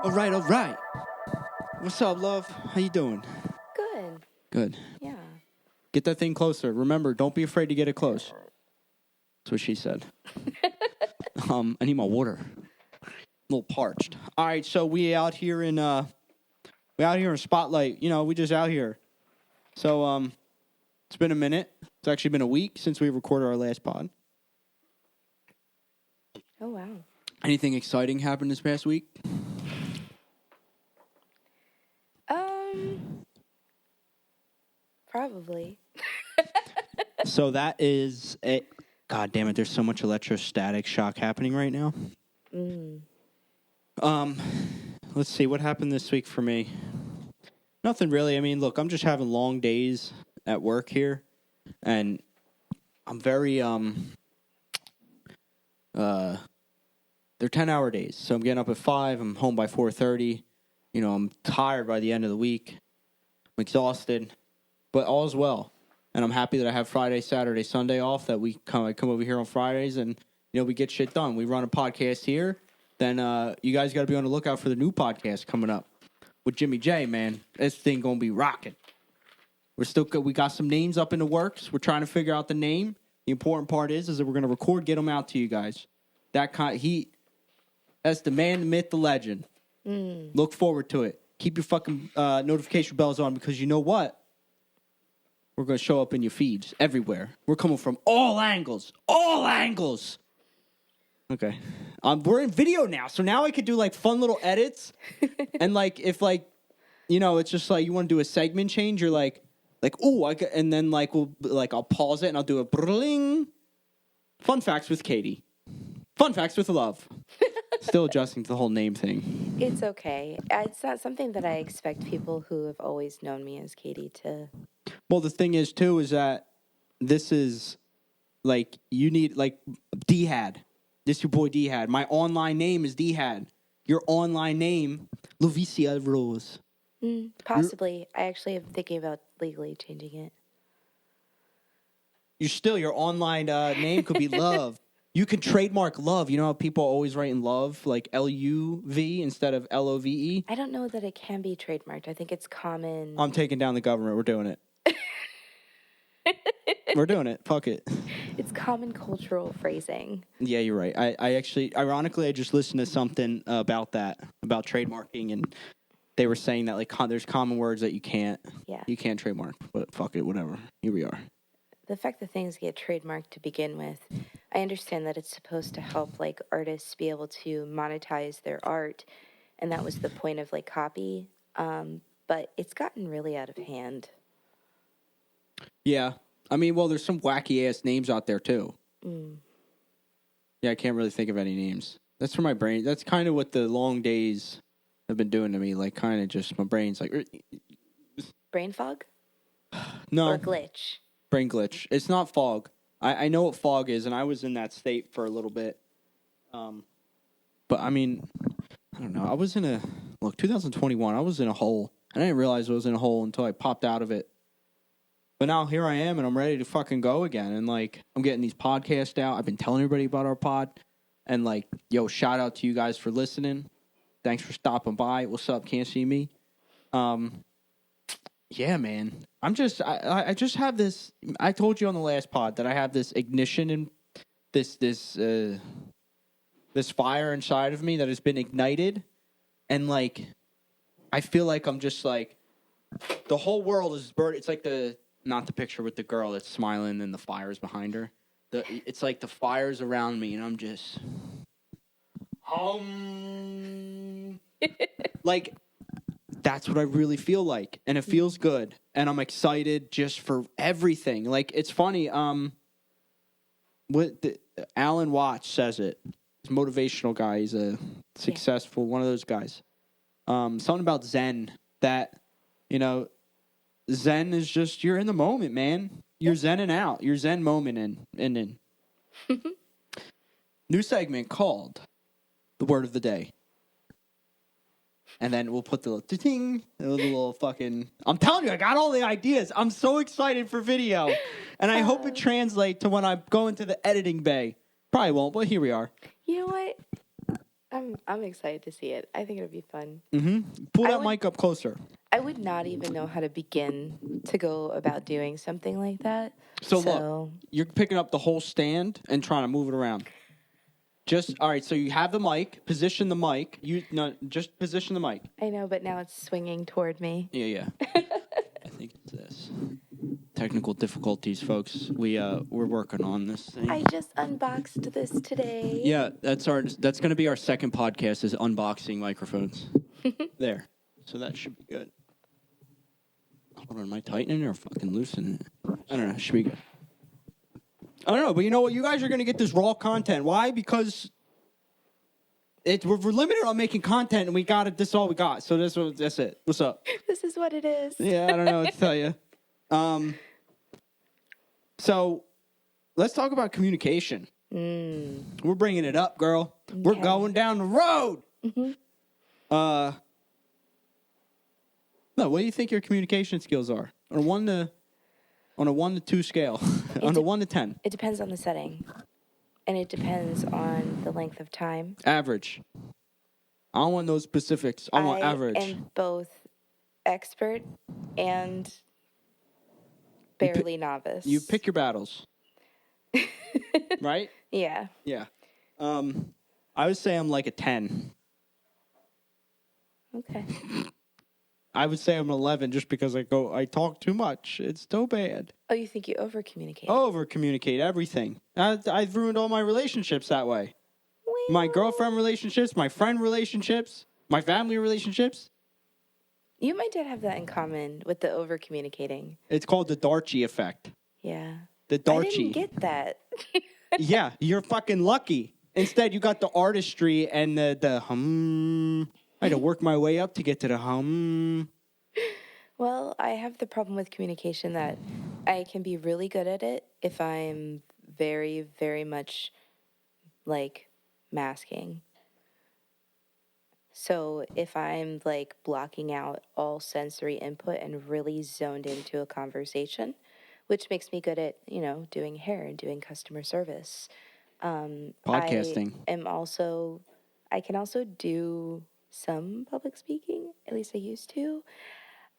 All right, all right. What's up, love? How you doing? Good. Good. Yeah. Get that thing closer. Remember, don't be afraid to get it close. That's what she said. I need my water. A little parched. All right, so we out here in Spotlight. You know, we just out here. So it's been a minute. It's actually been a week since we recorded our last pod. Oh, wow. Anything exciting happened this past week? Probably. So that is a... God damn it, there's so much electrostatic shock happening right now. Let's see, what happened this week for me? Nothing really. I mean, look, I'm just having long days at work here, and I'm very, they're 10-hour days, so I'm getting up at 5, I'm home by 4:30, you know, I'm tired by the end of the week, I'm exhausted, but all's well, and I'm happy that I have Friday, Saturday, Sunday off, that I come over here on Fridays, and, you know, we get shit done. We run a podcast here, then you guys got to be on the lookout for the new podcast coming up with Jimmy J, man. This thing going to be rocking. We got some names up in the works. We're trying to figure out the name. The important part is that we're going to record, get them out to you guys. That's the man, the myth, the legend. Look forward to it. Keep your fucking notification bells on, because you know what? We're going to show up in your feeds everywhere. We're coming from all angles. All angles. Okay. We're in video now, so now I could do, like, fun little edits. And, like, if, like, you know, it's just, like, you want to do a segment change, you're like, ooh, and then, like, I'll pause it, and I'll do a bling. Fun facts with Katie. Fun facts with love. Still adjusting to the whole name thing. It's okay. It's not something that I expect people who have always known me as Katie to... Well, the thing is, too, is that this is, like, you need, like, DHad. This your boy DHad. My online name is DHad. Your online name, Lovicia Rose. Possibly. I actually am thinking about legally changing it. Your online name could be Love. You can trademark Love. You know how people always write in Love, like L-U-V instead of L-O-V-E? I don't know that it can be trademarked. I think it's common. I'm taking down the government. We're doing it. We're doing it. Fuck it. It's common cultural phrasing. Yeah, you're right. I actually, ironically, I just listened to something about that, about trademarking, and they were saying that, like, there's common words that you can't trademark, but fuck it, whatever. Here we are. The fact that things get trademarked to begin with, I understand that it's supposed to help, like, artists be able to monetize their art, and that was the point of, like, copy, but it's gotten really out of hand. Yeah. I mean, well, there's some wacky-ass names out there, too. Yeah, I can't really think of any names. That's for my brain. That's kind of what the long days have been doing to me, like, kind of just my brain's like... Brain fog? No. Or glitch? Brain glitch. It's not fog. I know what fog is, and I was in that state for a little bit. But, I mean, I don't know. I was in 2021, I was in a hole. I didn't realize I was in a hole until I popped out of it. But now here I am, and I'm ready to fucking go again. And, like, I'm getting these podcasts out. I've been telling everybody about our pod. And, like, yo, shout out to you guys for listening. Thanks for stopping by. What's up? Can't see me? Yeah, man. I just have this. I told you on the last pod that I have this ignition and this fire inside of me that has been ignited, and, like, I feel like I'm just like the whole world is burning. It's like not the picture with the girl that's smiling and the fire's behind her. It's like the fire's around me, and I'm just like. That's what I really feel like, and it feels good, and I'm excited just for everything. Like, it's funny, Alan Watts says it. He's a motivational guy. He's a successful, one of those guys. Something about Zen, that, you know, Zen is just, you're in the moment, man. You're zenning out. You're Zen moment in. New segment called The Word of the Day. And then we'll put the little ting, the little fucking. I'm telling you, I got all the ideas. I'm so excited for video, and I hope it translates to when I go into the editing bay. Probably won't, but here we are. You know what? I'm excited to see it. I think it'll be fun. Pull that mic up closer. I would not even know how to begin to go about doing something like that. So look, you're picking up the whole stand and trying to move it around. All right. So you have the mic. Position the mic. Just position the mic. I know, but now it's swinging toward me. Yeah. I think it's this. Technical difficulties, folks. We're working on this thing. I just unboxed this today. Yeah, that's going to be our second podcast is unboxing microphones. There. So that should be good. Hold on, am I tightening or fucking loosening it? I don't know. It should be good. I don't know, but you know what? You guys are going to get this raw content. Why? Because we're limited on making content, and we got it. This is all we got. So that's it. What's up? This is what it is. Yeah, I don't know what to tell you. So let's talk about communication. We're bringing it up, girl. Okay. We're going down the road. No, what do you think your communication skills are on a 1 to 2 scale? On a 1 to 10. It depends on the setting, and it depends on the length of time. Average. I don't want those specifics. I want average. And both expert and barely novice. You pick your battles. Right? Yeah. Yeah. I would say I'm like a 10. Okay. I would say I'm 11 just because I talk too much. It's so bad. Oh, you think you over-communicate? Over-communicate everything. I've ruined all my relationships that way. My girlfriend relationships, my friend relationships, my family relationships. You and my dad have that in common with the over-communicating. It's called the Darchie effect. Yeah. The Darchie. I didn't get that. Yeah, you're fucking lucky. Instead, you got the artistry and the hum. I had to work my way up to get to the hum. Well, I have the problem with communication that I can be really good at it if I'm very, very much like masking. So if I'm like blocking out all sensory input and really zoned into a conversation, which makes me good at, doing hair and doing customer service. Podcasting. I can also do some public speaking, at least I used to.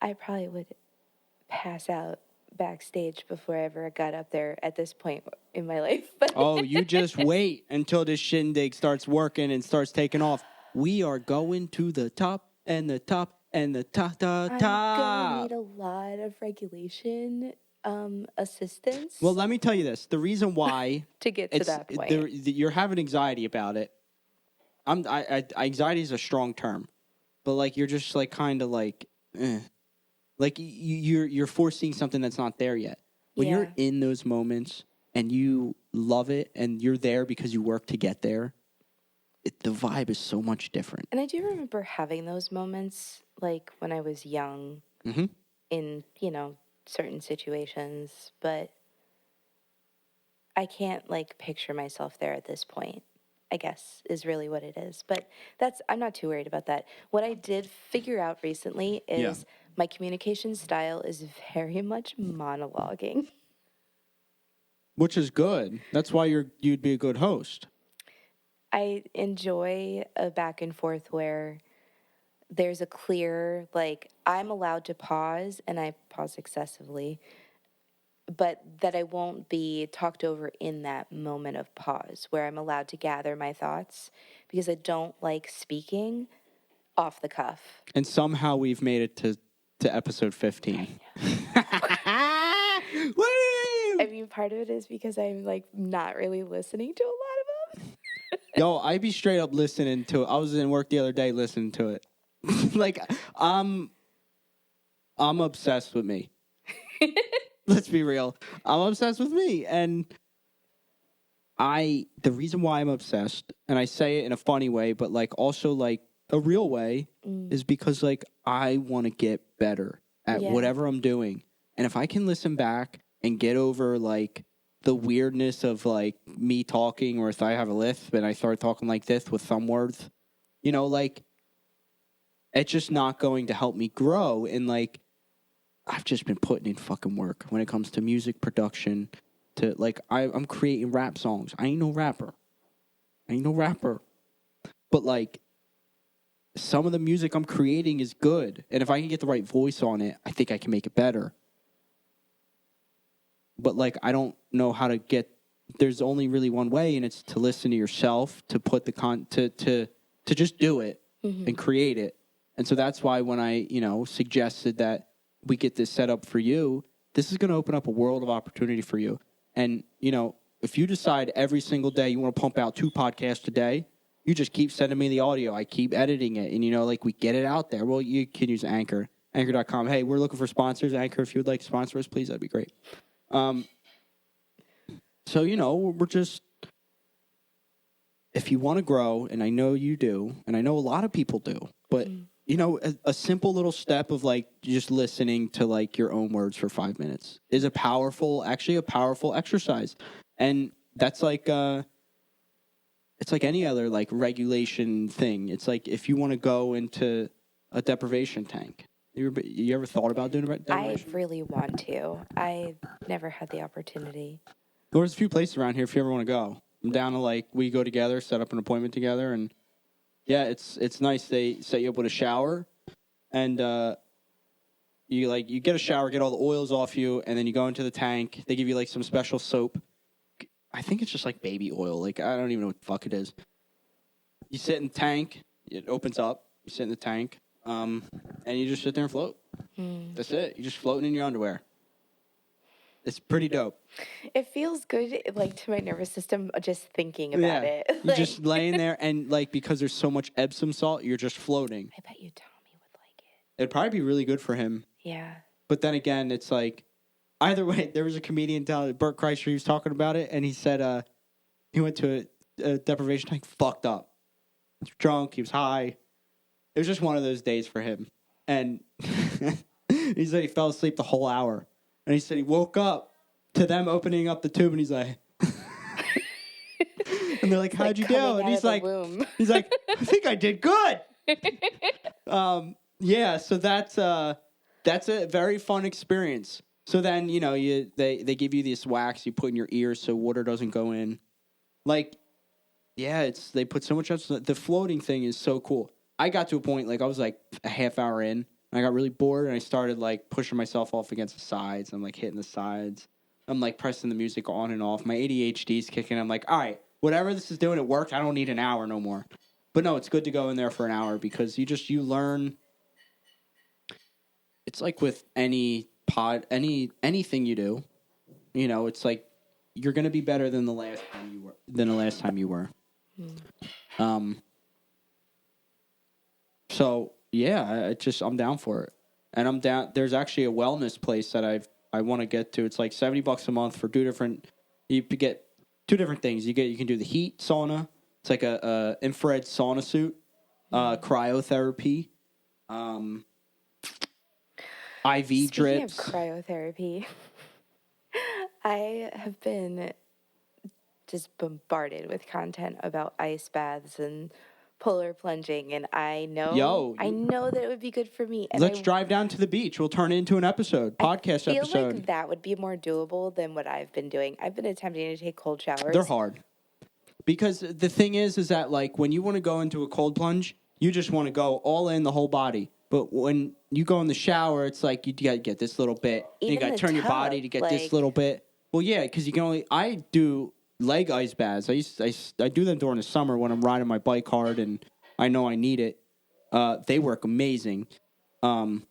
I probably would pass out backstage before I ever got up there at this point in my life. Oh, you just wait until this shindig starts working and starts taking off. We are going to the top and the top and the top. I'm gonna need a lot of regulation assistance. Well, let me tell you this. The reason why to get to that point. You're having anxiety about it. Anxiety is a strong term, but like you're just like kind of like, like you're foreseeing something that's not there yet. When you're in those moments and you love it and you're there because you work to get there, the vibe is so much different. And I do remember having those moments, like when I was young, in certain situations, but I can't like picture myself there at this point, I guess, is really what it is. But I'm not too worried about that. What I did figure out recently is my communication style is very much monologuing. Which is good. That's why you'd be a good host. I enjoy a back and forth where there's a clear, like, I'm allowed to pause, and I pause excessively, but that I won't be talked over in that moment of pause, where I'm allowed to gather my thoughts, because I don't like speaking off the cuff. And somehow we've made it to episode 15. I mean, part of it is because I'm, like, not really listening to a lot of them. Yo, I be straight up listening to it. I was in work the other day listening to it. Like, I'm obsessed with me. Let's be real. I'm obsessed with me. And the reason why I'm obsessed, and I say it in a funny way, but like also like a real way, is because like I want to get better at whatever I'm doing. And if I can listen back and get over like the weirdness of like me talking, or if I have a lisp and I start talking like this with some words, like It's just not going to help me grow. And like, I've just been putting in fucking work when it comes to music production. To like, I'm creating rap songs. I ain't no rapper. But like, some of the music I'm creating is good. And if I can get the right voice on it, I think I can make it better. But like, I don't know how to get, there's only really one way, and it's to listen to yourself, to put the to just do it and create it. And so that's why when I, suggested that we get this set up for you, this is going to open up a world of opportunity for you. And, if you decide every single day you want to pump out 2 podcasts a day, you just keep sending me the audio. I keep editing it. And, like, we get it out there. Well, you can use Anchor, anchor.com. Hey, we're looking for sponsors. Anchor, if you would like to sponsor us, please, that'd be great. So, we're just, if you want to grow, and I know you do, and I know a lot of people do, but, a simple little step of like just listening to like your own words for 5 minutes is a powerful exercise. And that's like, it's like any other like regulation thing. It's like if you want to go into a deprivation tank, you ever thought about doing a deprivation? I really want to. I never had the opportunity. There's a few places around here if you ever want to go. I'm down to like, we go together, set up an appointment together, and yeah, it's nice. They set you up with a shower, and you get a shower, get all the oils off you, and then you go into the tank. They give you like some special soap. I think it's just like baby oil. Like, I don't even know what the fuck it is. You sit in the tank. It opens up. You sit in the tank, and you just sit there and float. That's it. You're just floating in your underwear. It's pretty dope. It feels good, like, to my nervous system just thinking about it. You're just laying there, and like, because there's so much Epsom salt, you're just floating. I bet you Tommy would like it. It'd probably be really good for him. Yeah. But then again, it's like, either way, there was a comedian, Bert Kreischer, he was talking about it, and he said he went to a deprivation tank, fucked up. He was drunk, he was high. It was just one of those days for him. And he said he fell asleep the whole hour. And he said he woke up to them opening up the tube, and he's like, and they're like, "How'd you do?" And he's like, "I think I did good." Yeah, so that's a very fun experience. So then, they give you this wax you put in your ears so water doesn't go in. Like, yeah, they put so much emphasis. The floating thing is so cool. I got to a point, like, I was like a half hour in. I got really bored, and I started, like, pushing myself off against the sides. I'm, like, hitting the sides. I'm, like, pressing the music on and off. My ADHD's kicking. I'm like, all right, whatever this is doing, it worked. I don't need an hour no more. But, no, it's good to go in there for an hour because you learn. It's like with anything you do. It's like you're going to be better than the last time you were. So... yeah, I'm down for it. And I'm down. There's actually a wellness place that I want to get to. It's like $70 a month for you get 2 different things. You can do the heat sauna. It's like a infrared sauna suit, cryotherapy, IV drips. Speaking of cryotherapy, I have been just bombarded with content about ice baths and polar plunging, and I know that it would be good for me. And let's drive down to the beach. We'll turn it into an podcast episode. I feel like that would be more doable than what I've been doing. I've been attempting to take cold showers. They're hard. Because the thing is that, like, when you want to go into a cold plunge, you just want to go all in the whole body. But when you go in the shower, it's like you got to get this little bit. And you got to turn your body to get this little bit. Well, yeah, because you can only... I do leg ice baths. I do them during the summer when I'm riding my bike hard and I know I need it. They work amazing. But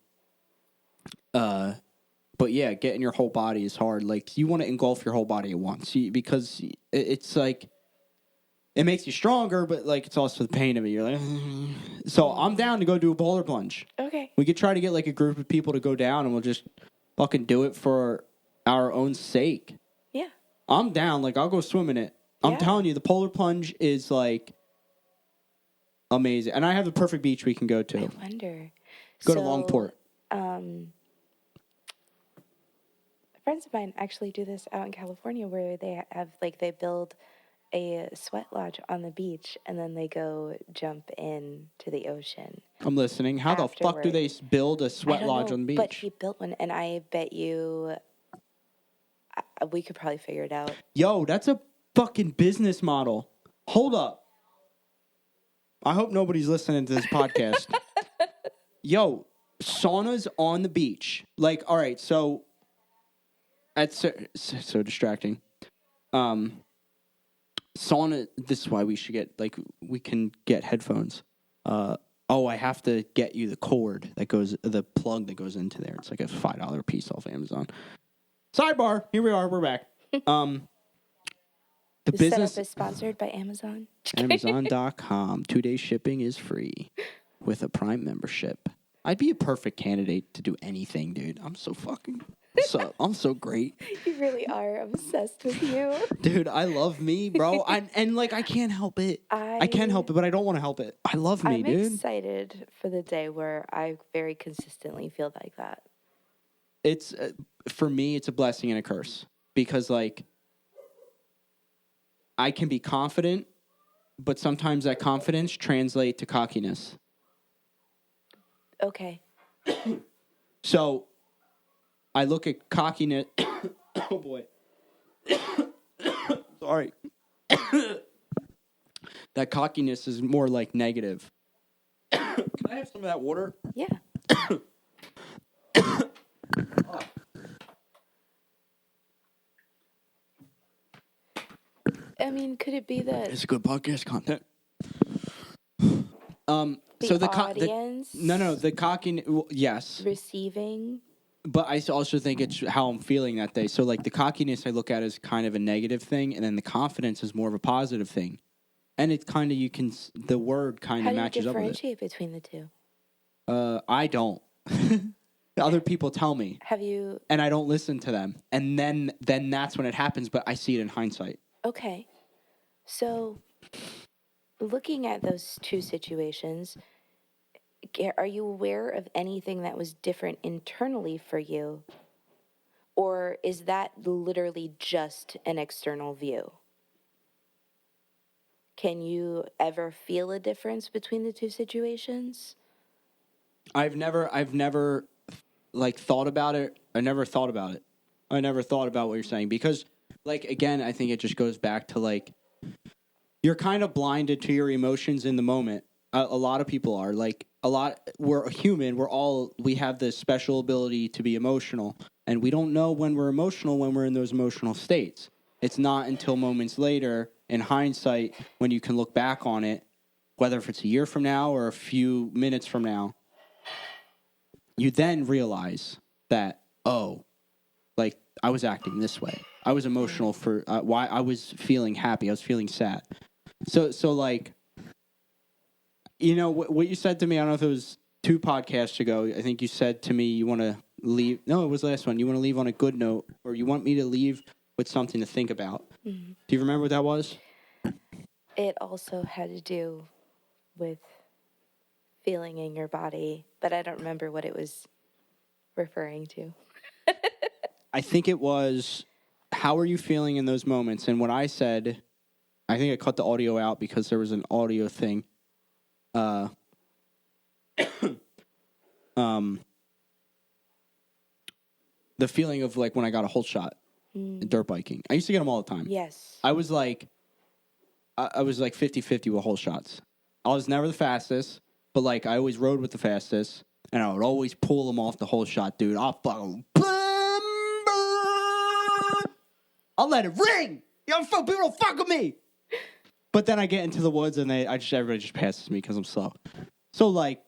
yeah, getting your whole body is hard. Like, you want to engulf your whole body at once because it's like it makes you stronger, but like it's also the pain of it. You're like, so I'm down to go do a polar plunge. Okay. We could try to get like a group of people to go down, and we'll just fucking do it for our own sake. Yeah. I'm down. Like, I'll go swim in it. I'm telling you, the polar plunge is, like, amazing. And I have the perfect beach we can go to. I wonder. Go to Longport. Friends of mine actually do this out in California where they have, like, they build a sweat lodge on the beach, and then they go jump in to the ocean. I'm listening. How the fuck do they build a I sweat don't lodge know, on the but beach? he built one, and I bet you we could probably figure it out. Yo, that's a fucking business model. Hold up. I hope nobody's listening to this podcast. Yo, saunas on the beach. Like, all right, so that's so distracting. Sauna. This is why we should get we can get headphones. I have to get you the cord the plug that goes into there. It's like a $5 piece off Amazon. Sidebar. Here we are. We're back. The business setup is sponsored by Amazon. Amazon.com. 2-day shipping is free with a Prime membership. I'd be a perfect candidate to do anything, dude. I'm so great. You really are obsessed with you. Dude, I love me, bro. I can't help it. I can help it, but I don't want to help it. I love me, dude. I'm excited for the day where I very consistently feel like that. It's for me, it's a blessing and a curse because I can be confident, but sometimes that confidence translates to cockiness. Okay. So I look at cockiness. Oh boy. Sorry. That cockiness is more like negative. Can I have some of that water? Yeah. I mean, could it be that It's good podcast content. the audience? The cockiness. Well, yes. Receiving. But I also think it's how I'm feeling that day. So, the cockiness I look at as kind of a negative thing, and then the confidence is more of a positive thing. And it's kind of the word kind of matches up with it. How do you differentiate between the two? I don't. Other people tell me. Have you? And I don't listen to them. And then that's when it happens, but I see it in hindsight. Okay. So, looking at those two situations, are you aware of anything that was different internally for you? Or is that literally just an external view? Can you ever feel a difference between the two situations? I've never thought about it. I never thought about it. I never thought about what you're saying because again, I think it just goes back to you're kind of blinded to your emotions in the moment. A lot of people are we're human. We have this special ability to be emotional, and we don't know when we're emotional when we're in those emotional states. It's not until moments later, in hindsight, when you can look back on it, whether if it's a year from now or a few minutes from now, you then realize that, I was acting this way. I was emotional for why I was feeling happy. I was feeling sad. So what you said to me, I don't know if it was 2 podcasts ago. I think you said to me you want to leave. No, it was the last one. You want to leave on a good note, or you want me to leave with something to think about. Mm-hmm. Do you remember what that was? It also had to do with feeling in your body, but I don't remember what it was referring to. I think it was, how are you feeling in those moments? And what I said, I think I cut the audio out because there was an audio thing. The feeling of when I got a whole shot dirt biking. I used to get them all the time. Yes. I was I was 50-50 with whole shots. I was never the fastest, but I always rode with the fastest, and I would always pull them off the whole shot, dude. I'll let it ring. People don't fuck with me. But then I get into the woods and everybody just passes me because I'm slow. So I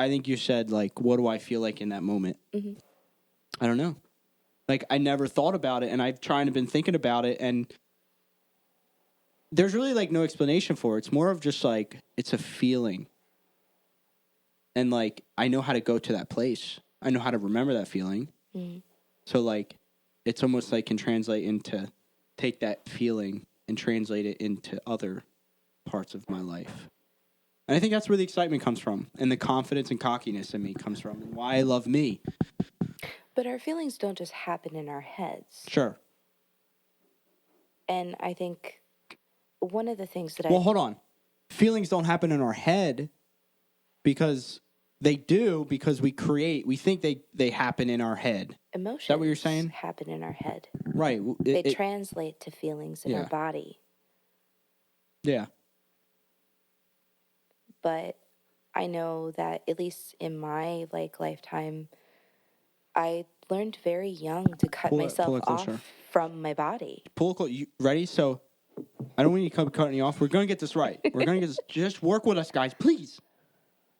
think you said what do I feel like in that moment? Mm-hmm. I don't know. I never thought about it, and I've been thinking about it, and there's really no explanation for it. It's more of just it's a feeling, and I know how to go to that place. I know how to remember that feeling. Mm-hmm. So it's almost can translate into take that feeling and translate it into other parts of my life. And I think that's where the excitement comes from, and the confidence and cockiness in me comes from, and why I love me. But our feelings don't just happen in our heads. Sure. And I think one of the things that Well, hold on. Feelings don't happen in our head because they do, because we think they happen in our head. emotions Is that what you're saying? happen in our head. Right. They translate to feelings in our Yeah. body. Yeah. But I know that at least in my lifetime, I learned very young to cut Pull myself it off closer. from my body. You ready? So I don't want you to come cutting you off. We're going to get this right. We're going to get this. Just work with us, guys, please.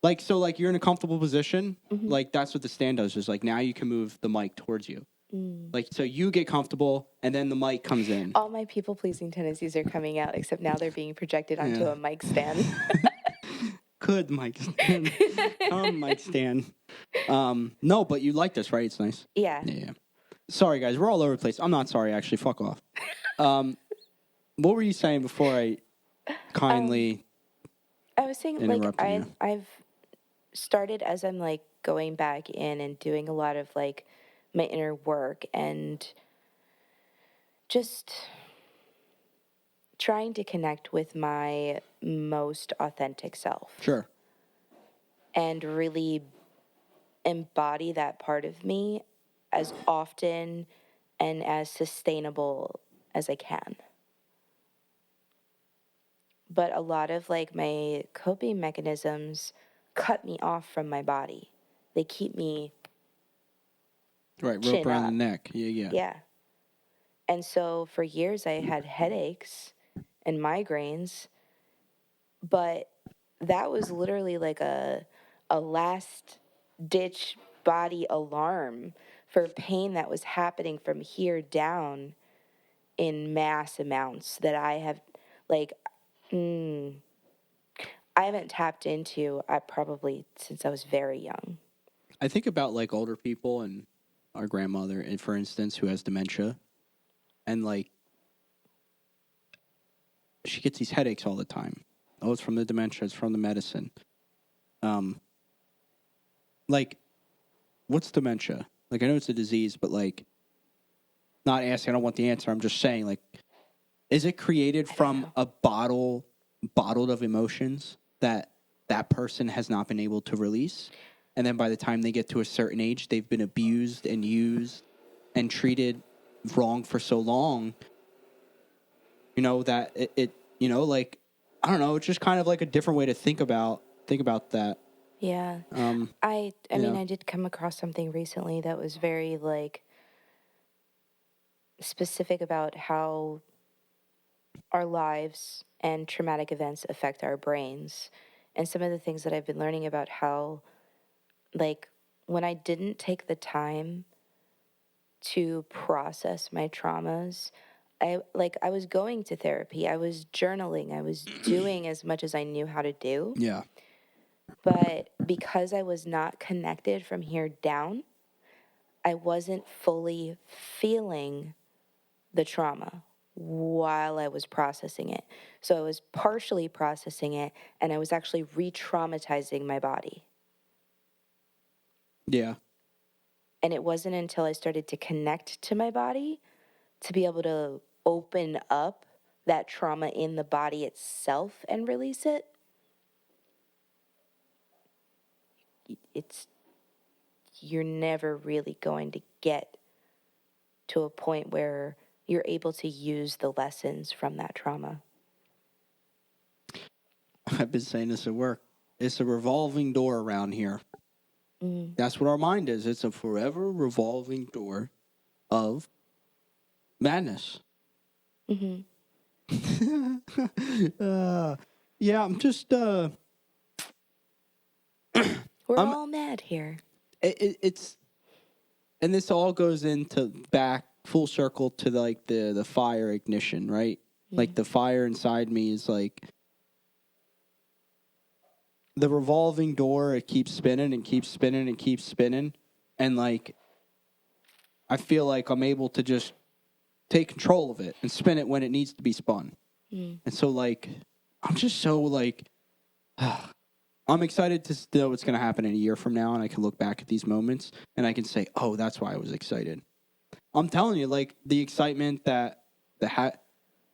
You're in a comfortable position. Mm-hmm. That's what the stand does. Is now you can move the mic towards you. Mm. So you get comfortable, and then the mic comes in. All my people-pleasing tendencies are coming out, except now they're being projected onto a mic stand. Good mic stand. Mic stand. No, but you like this, right? It's nice. Yeah. Yeah. Sorry, guys. We're all over the place. I'm not sorry, actually. Fuck off. What were you saying before I kindly I was saying, interrupted you? I've started as I'm going back in and doing a lot of my inner work and just trying to connect with my most authentic self. Sure. And really embody that part of me as often and as sustainable as I can. But a lot of my coping mechanisms cut me off from my body. They keep me Right, chin rope around up. the neck. Yeah. Yeah. And so for years I had headaches and migraines, but that was literally a last ditch body alarm for pain that was happening from here down in mass amounts that I have I haven't tapped into probably since I was very young. I think about older people and our grandmother, and for instance, who has dementia, and she gets these headaches all the time. Oh, it's from the dementia. It's from the medicine. What's dementia? I know it's a disease, but not asking. I don't want the answer. I'm just saying, is it created from a bottled of emotions that person has not been able to release? And then by the time they get to a certain age, they've been abused and used and treated wrong for so long, that I don't know, it's just kind of a different way to think about that. Yeah. I mean, I did come across something recently that was very specific about how our lives and traumatic events affect our brains. And some of the things that I've been learning about how when I didn't take the time to process my traumas, I was going to therapy, I was journaling, I was doing as much as I knew how to do. Yeah. But because I was not connected from here down, I wasn't fully feeling the trauma while I was processing it. So I was partially processing it, and I was actually re-traumatizing my body. Yeah. And it wasn't until I started to connect to my body to be able to open up that trauma in the body itself and release it. You're never really going to get to a point where you're able to use the lessons from that trauma. I've been saying this at work. It's a revolving door around here. Mm. That's what our mind is. It's a forever revolving door of madness. Mm-hmm. Yeah, I'm just We're all mad here. It's and this all goes into back full circle to the fire ignition, right? Mm. The fire inside me is the revolving door. It keeps spinning and keeps spinning and keeps spinning, and I feel like I'm able to just take control of it and spin it when it needs to be spun. Mm. And so I'm just so I'm excited to know what's going to happen in a year from now, and I can look back at these moments and I can say, oh, that's why I was excited. I'm telling you, the excitement that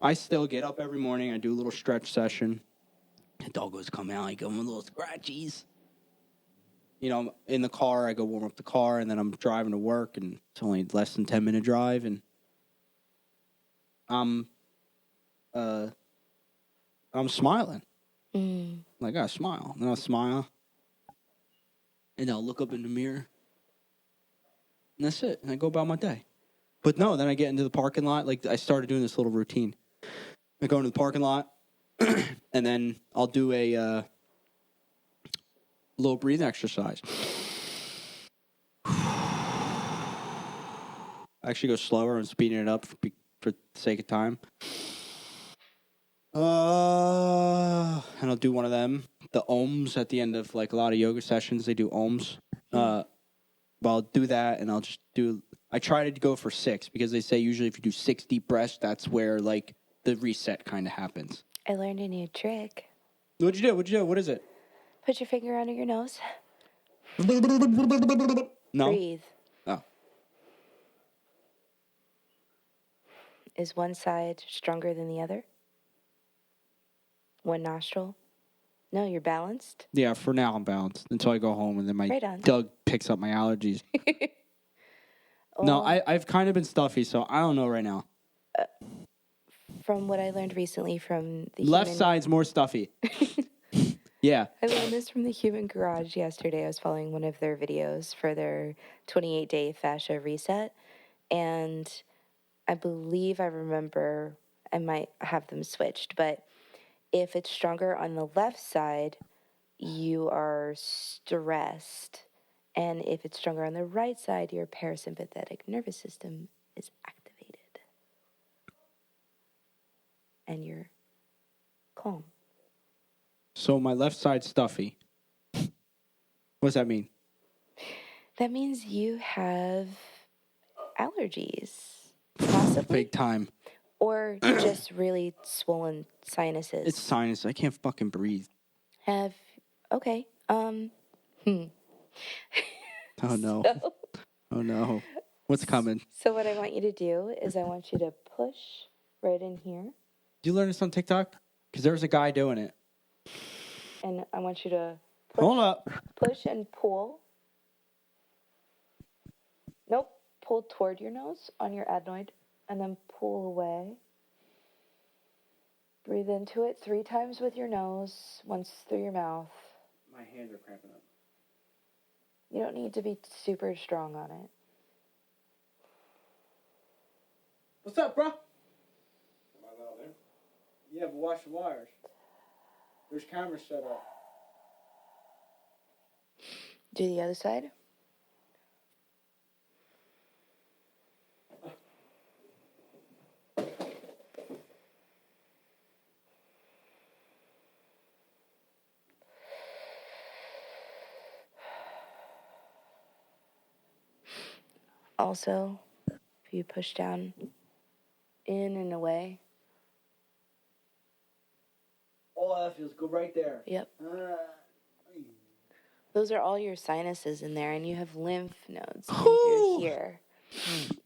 I still get up every morning. I do a little stretch session. The doggos come out. I give them a little scratchies. You know, in the car, I go warm up the car, and then I'm driving to work, and it's only less than 10-minute drive, and I'm smiling. Like, I smile. And I'll smile. And I'll look up in the mirror. And that's it. And I go about my day. But no, then I get into the parking lot. Like, I started doing this little routine. I go into the parking lot, and then I'll do a little breathing exercise. I actually go slower. I'm speeding it up for the sake of time. And I'll do one of them. The ohms at the end of, like, a lot of yoga sessions, they do ohms. But I'll do that, and I'll just do... I try to go for 6, because they say usually if you do 6 deep breaths, that's where, like, the reset kind of happens. I learned a new trick. What'd you do? What is it? Put your finger under your nose. No? Breathe. Oh. Is one side stronger than the other? One nostril? No, you're balanced? Yeah, for now I'm balanced until I go home, and then my Right on. Doug picks up my allergies. No, I've kind of been stuffy, so I don't know right now. From what I learned recently from the Left side's more stuffy. Yeah. I learned this from the Human Garage yesterday. I was following one of their videos for their 28-day fascia reset, and I believe I remember, I might have them switched, but if it's stronger on the left side, you are stressed. And if it's stronger on the right side, your parasympathetic nervous system is activated. And you're calm. So my left side's stuffy. What does that mean? That means you have allergies, possibly. Big time. Or just really swollen sinuses. It's sinus. I can't fucking breathe. Okay. Oh, no. So, Oh, no. What's coming? so what I want you to do is I want you to push right in here. Did you learn this on TikTok? Because there's a guy doing it. And I want you to Hold up. push and pull. Nope. Pull toward your nose on your adenoid and then pull away. Breathe into it 3 times with your nose, once through your mouth. My hands are cramping up. You don't need to be super strong on it. What's up, bro? Am I out there? Yeah, but watch the wires. There's cameras set up. Do the other side. Also, if you push down in and away. Oh, that feels good right there. Yep. Those are all your sinuses in there, and you have lymph nodes through here.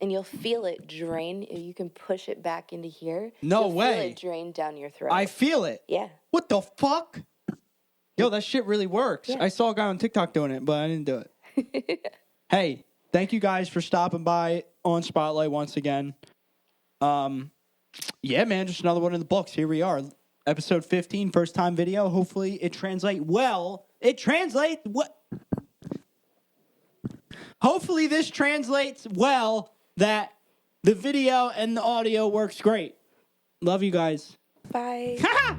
And you'll feel it drain. You can push it back into here. No You'll way. Feel it drain down your throat. I feel it. Yeah. What the fuck? Yo, that shit really works. Yeah. I saw a guy on TikTok doing it, but I didn't do it. Hey, thank you guys for stopping by on Spotlight once again. Yeah, man, just another one in the books. Here we are. Episode 15, first time video. Hopefully it translates well. Hopefully this translates well, that the video and the audio works great. Love you guys. Bye. Thank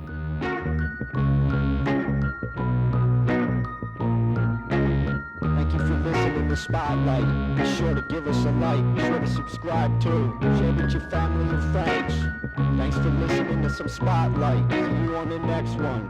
you for listening to Spotlight. Be sure to give us a like. Be sure to subscribe too. Share with your family and friends. Thanks for listening to some Spotlight. See you on the next one.